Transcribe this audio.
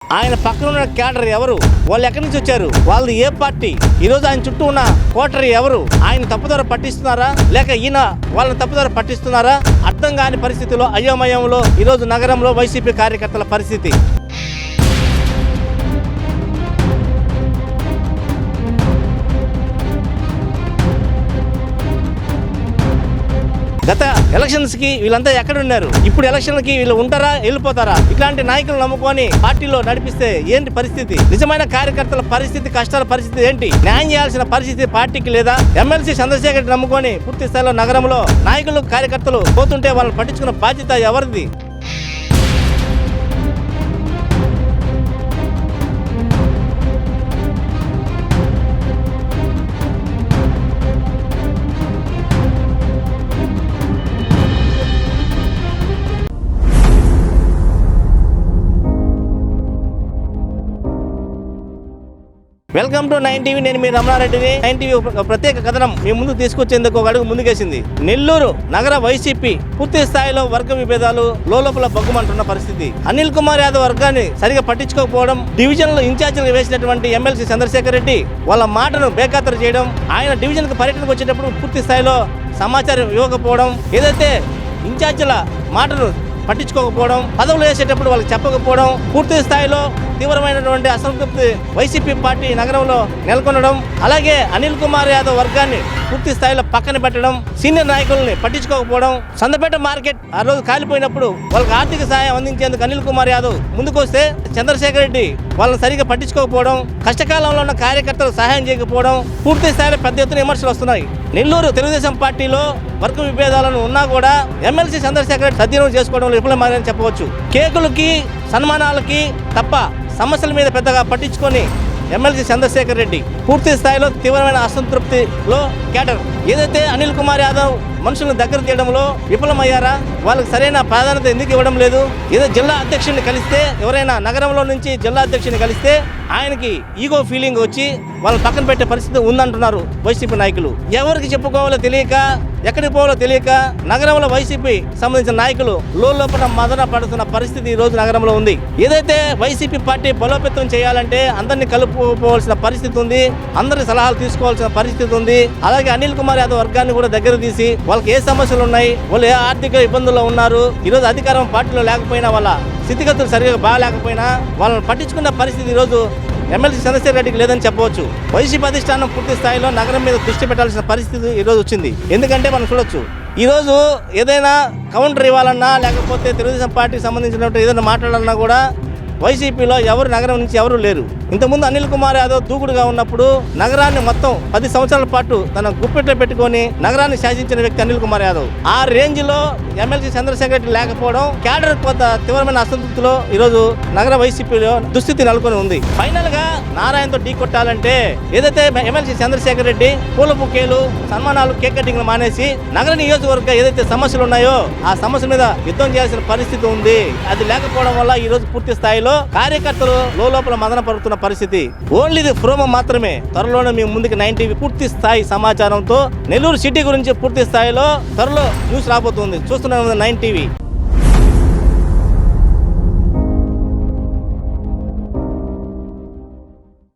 ఆయన పక్కన ఉన్న క్యాడర్ ఎవరు, వాళ్ళు ఎక్కడి నుంచి వచ్చారు, వాళ్ళది ఏ పార్టీ, ఈరోజు ఆయన చుట్టూ ఉన్న కోటరీ ఎవరు, ఆయన తప్పుదారి పట్టిస్తున్నారా లేక ఈయన వాళ్ళని తప్పుదారి పట్టిస్తున్నారా అర్థం కాని పరిస్థితిలో అయోమయంలో ఈరోజు నగరంలో వైసీపీ కార్యకర్తల పరిస్థితి. గత ఎలక్షన్స్ కి వీళ్ళంతా ఎక్కడ ఉన్నారు, ఇప్పుడు ఎలక్షన్ కి వీళ్ళు ఉంటారా వెళ్ళిపోతారా? ఇట్లాంటి నాయకులు నమ్ముకొని పార్టీలో నడిపిస్తే ఏంటి పరిస్థితి? నిజమైన కార్యకర్తల పరిస్థితి, కష్టాల పరిస్థితి ఏంటి? న్యాయం చేయాల్సిన పరిస్థితి పార్టీకి లేదా? ఎమ్మెల్సీ చంద్రశేఖర్ నమ్ముకొని పూర్తి స్థాయిలో నగరంలో నాయకులు కార్యకర్తలు పోతుంటే వాళ్ళని పట్టించుకున్న బాధ్యత ఎవరిది? Welcome to 9 TV. నేను మీ రమణారెడ్డిని. 9 టీవీ ప్రత్యేక కథనం మీ ముందు తీసుకొచ్చేందుకు ఒక అడుగు ముందుకేసింది. నెల్లూరు నగర వైసీపీ పూర్తి స్థాయిలో వర్గ విభేదాలు లోపల బగ్గుమంటున్న పరిస్థితి. అనిల్ కుమార్ యాదవ్ వర్గాన్ని సరిగా పట్టించుకోకపోవడం, డివిజన్ లో ఇన్ఛార్జీలు వేసినటువంటి ఎమ్మెల్సీ చంద్రశేఖర్ రెడ్డి వాళ్ళ మాటను బేఖాతరు చేయడం, ఆయన డివిజన్ కు పర్యటనకు వచ్చేటప్పుడు పూర్తి స్థాయిలో సమాచారం ఇవ్వకపోవడం, ఏదైతే ఇన్ఛార్జీల మాటను పట్టించుకోకపోవడం, పదవులు వేసేటప్పుడు వాళ్ళకి చెప్పకపోవడం, పూర్తి స్థాయిలో తీవ్రమైనటువంటి అసంతృప్తి వైసీపీ పార్టీ నగరంలో నెలకొనడం, అలాగే అనిల్ కుమార్ యాదవ్ వర్గాన్ని పూర్తి స్థాయిలో పక్కన పెట్టడం, సీనియర్ నాయకుల్ని పట్టించుకోకపోవడం, సందపేట మార్కెట్ ఆ రోజు కాలిపోయినప్పుడు వాళ్ళకి ఆర్థిక సహాయం అందించేందుకు అనిల్ కుమార్ యాదవ్ ముందుకొస్తే చంద్రశేఖర్ రెడ్డి వాళ్ళని సరిగా పట్టించుకోకపోవడం, కష్టకాలంలో ఉన్న కార్యకర్తలు సహాయం చేయకపోవడం, పూర్తి స్థాయిలో పెద్ద ఎత్తున విమర్శలు వస్తున్నాయి. నెల్లూరు తెలుగుదేశం పార్టీలో వర్గ విభేదాలను ఉన్నా కూడా ఎమ్మెల్సీ చంద్రశేఖర్ రెడ్డి సద్వినియోగం చేసుకోవడంలో విఫలమని చెప్పవచ్చు. కేకులకి సన్మానాలకి తప్ప సమస్యల మీద పెద్దగా పట్టించుకొని ఎమ్మెల్సీ చంద్రశేఖర్ రెడ్డి పూర్తి స్థాయిలో తీవ్రమైన అసంతృప్తిలో క్యాడర్ ఏదైతే అనిల్ కుమార్ యాదవ్ మనుషులను దగ్గర తీయడంలో విఫలమయ్యారా? వాళ్ళకి సరైన ప్రాధాన్యత ఎందుకు ఇవ్వడం లేదు? ఏదో జిల్లా అధ్యక్షుడిని కలిస్తే, ఎవరైనా నగరంలో నుంచి జిల్లా అధ్యక్షుడిని కలిస్తే ఆయనకి ఈగో ఫీలింగ్ వచ్చి వాళ్ళని పక్కన పెట్టే పరిస్థితి ఉందంటున్నారు వైసీపీ నాయకులు. ఎవరికి చెప్పుకోవాలో తెలియక, ఎక్కడికి పోవాలో తెలియక నగరంలో వైసీపీ సంబంధించిన నాయకులు లోపల మదన పడుతున్న పరిస్థితి ఈ రోజు నగరంలో ఉంది. ఏదైతే వైసీపీ పార్టీ బలోపేతం చేయాలంటే అందరినీ కలుపుకోవాల్సిన పరిస్థితి ఉంది, అందరి సలహాలు తీసుకోవాల్సిన పరిస్థితి ఉంది. అలాగే అనిల్ కుమార్ యాదవ్ వర్గాన్ని కూడా దగ్గర తీసి వాళ్ళకి ఏ సమస్యలు ఉన్నాయి, వాళ్ళు ఏ ఆర్థిక ఇబ్బందుల్లో ఉన్నారు, ఈరోజు అధికారం పార్టీలో లేకపోయినా, వాళ్ళ స్థితిగతులు సరిగా బాగాలేకపోయినా వాళ్ళని పట్టించుకున్న పరిస్థితి ఈరోజు ఎమ్మెల్సీ చంద్రశేఖర్ రెడ్డికి లేదని చెప్పవచ్చు. వైసీపీ అధిష్టానం పూర్తి స్థాయిలో నగరం మీద దృష్టి పెట్టాల్సిన పరిస్థితి ఈరోజు వచ్చింది. ఎందుకంటే మనం చూడొచ్చు, ఈరోజు ఏదైనా కౌంటర్ ఇవ్వాలన్నా లేకపోతే తెలుగుదేశం పార్టీకి సంబంధించినట్టు ఏదైనా మాట్లాడాలన్నా కూడా వైసీపీలో ఎవరు నగరం నుంచి ఎవరు లేరు. ఇంతకుముందు అనిల్ కుమార్ యాదవ్ దూకుడుగా ఉన్నప్పుడు నగరాన్ని మొత్తం 10 సంవత్సరాల పాటు తన గుప్పెట్లో పెట్టుకొని నగరాన్ని శాసించిన వ్యక్తి అనిల్ కుమార్ యాదవ్. ఆ రేంజ్ లో ఎమ్మెల్సీ చంద్రశేఖర్ రెడ్డి లేకపోవడం క్యాడర్ కొంత తీవ్రమైన అసంతృప్తిలో ఈరోజు నగర వైసీపీలో దుస్థితి నెలకొని ఉంది. ఫైనల్ గా నారాయణతో ఢీ కొట్టాలంటే ఏదైతే ఎమ్మెల్సీ చంద్రశేఖర్ రెడ్డి పూల బుకేలు, సన్మానాలు, కేక్ కటింగ్లు మానేసి నగర నియోజకవర్గ ఏదైతే సమస్యలు ఉన్నాయో ఆ సమస్య మీద యుద్ధం చేయాల్సిన పరిస్థితి ఉంది. అది లేకపోవడం వల్ల ఈ రోజు పూర్తి స్థాయిలో కార్యకర్తలు లోపల మదన పడుతున్న పరిస్థితి. ఓన్లీ ఇది ప్రోమో మాత్రమే. త్వరలోనే మీ ముందుకు 9 టీవీ పూర్తి స్థాయి సమాచారంతో నెల్లూరు సిటీ గురించి పూర్తి స్థాయిలో త్వరలో న్యూస్ రాబోతుంది. చూస్తున్నాం 9 టీవీ.